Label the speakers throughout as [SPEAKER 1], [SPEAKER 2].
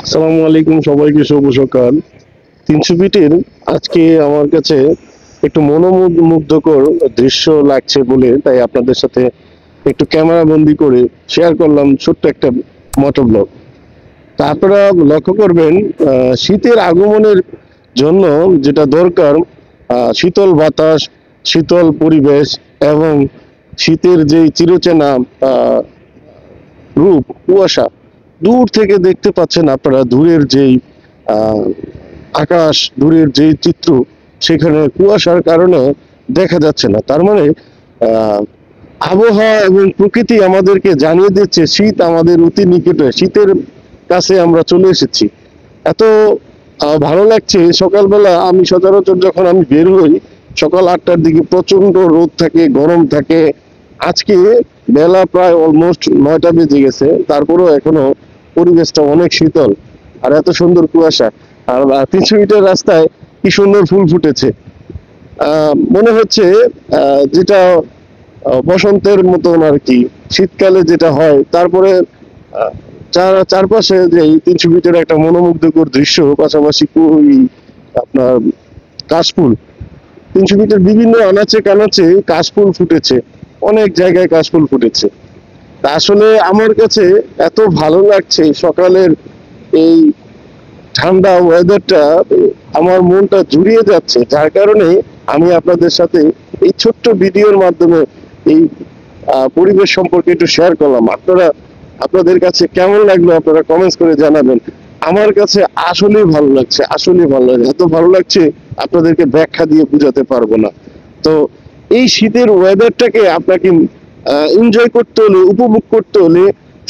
[SPEAKER 1] আসসালামু আলাইকুম, সবাইকে শুভ সকাল। ৩০০ ফিটের আজকে আমার কাছে একটু মনোমুগ্ধকর দৃশ্য লাগছে বলে তাই আপনাদের সাথে একটু ক্যামেরা বন্দি করে শেয়ার করলাম ছোট্ট একটা মোটরব্লগ। তা আপনারা লক্ষ্য করবেন, শীতের আগমনের জন্য যেটা দরকার, শীতল বাতাস, শীতল পরিবেশ এবং শীতের যেই চিরচেনা আহ, রূপ, কুয়াশা দূর থেকে দেখতে পাচ্ছেন আপনারা। দূরের যেই আহ, আকাশ, দূরের যেই চিত্র, সেখানে কুয়াশার কারণে দেখা যাচ্ছে না। তার মানে আহ, আবহাওয়া এবং প্রকৃতি আমাদেরকে জানিয়ে দিচ্ছে শীত আমাদের অতি নিকটে, শীতের কাছে আমরা চলে এসেছি। এত ভালো লাগছে। সকালবেলা আমি সচরাচর যখন আমি বের হই, সকাল 8টার দিকে প্রচন্ড রোদ থাকে, গরম থাকে। আজকে বেলা প্রায় অলমোস্ট 9টা বেজে গেছে, তারপরেও এখনো পরিবেশটা অনেক শীতল আর এত সুন্দর কুয়াশা। আর 300 মিটার রাস্তায় কি সুন্দর ফুল ফুটেছে। মনে হচ্ছে যেটা বসন্তের মতন আর কি, শীতকালে যেটা হয়। তারপরে আহ, চারপাশে যে 300 ফিটের একটা মনোমুগ্ধকর দৃশ্য, পাশাপাশি আপনার কাশফুল। 300 ফিটের বিভিন্ন আনাচে কানাচে কাশফুল ফুটেছে, অনেক জায়গায় কাশফুল ফুটেছে। তা আসলে আমার কাছে এত ভালো লাগছে সকালের এই ঠান্ডা ওয়েদারটা, আমার মনটা জুড়িয়ে যাচ্ছে। যার কারণে আমি আপনাদের সাথে এই ছোট্ট ভিডিওর মাধ্যমে এই পরিবেশ সম্পর্কে একটু শেয়ার করলাম। আপনাদের কাছে কেমন লাগলো আপনারা কমেন্টস করে জানাবেন। আমার কাছে আসলেই ভালো লাগছে, আসলেই ভালো লাগছে, এত ভালো লাগছে আপনাদেরকে ব্যাখ্যা দিয়ে বোঝাতে পারবো না। তো এই শীতের ওয়েদারটাকে আপনাকে এনজয় করতে হলে, উপভোগ করতে হলে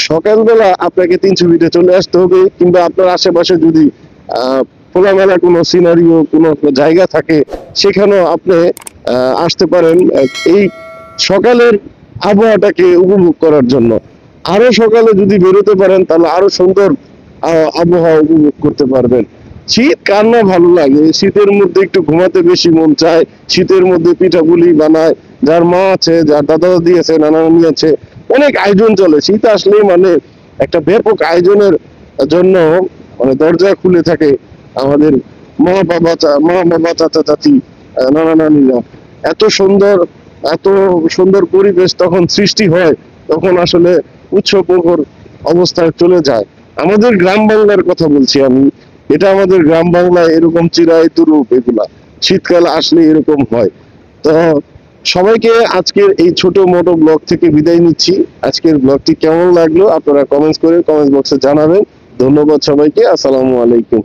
[SPEAKER 1] সকালবেলা আপনাকে 300 ফিটে চলে আসতে হবে, কিংবা আপনার আশেপাশে যদি খোলামেলা কোনো সিনারিও, কোনো জায়গা থাকে, সেখানেও আপনি আসতে পারেন এই সকালের আবহাওয়াটাকে উপভোগ করার জন্য। আরো সকালে যদি বেরোতে পারেন তাহলে আরো সুন্দর আবহাওয়া উপভোগ করতে পারবেন। শীত কার না ভালো লাগে? শীতের মধ্যে একটু ঘুমাতে বেশি মন চায়, শীতের মধ্যে পিঠাপুলি বানায়। যার মা আছে, যার দাদা দাদি আছে, নানা নানি আছে, অনেক আয়োজন চলে। শীত আসলেই মানে একটা ব্যাপক আয়োজনের জন্য মানে দরজা খুলে থাকে আমাদের মা বাবা, চাচা চাচি, নানা নানিরা। এত সুন্দর, এত সুন্দর পরিবেশ তখন সৃষ্টি হয়, তখন আসলে উৎসবমুখর অবস্থায় চলে যায়। আমাদের গ্রাম বাংলার কথা বলছি আমি। এটা আমাদের গ্রাম বাংলায় এরকম চিরায়ত রূপ এগুলা, শীতকাল আসলে এরকম হয়। তো সবাইকে আজকের এই ছোট মোটো ব্লগ থেকে বিদায় নিচ্ছি। আজকের ব্লগটি কেমন লাগলো আপনারা কমেন্টস বক্সে জানাবেন। ধন্যবাদ সবাইকে। আসসালামু আলাইকুম।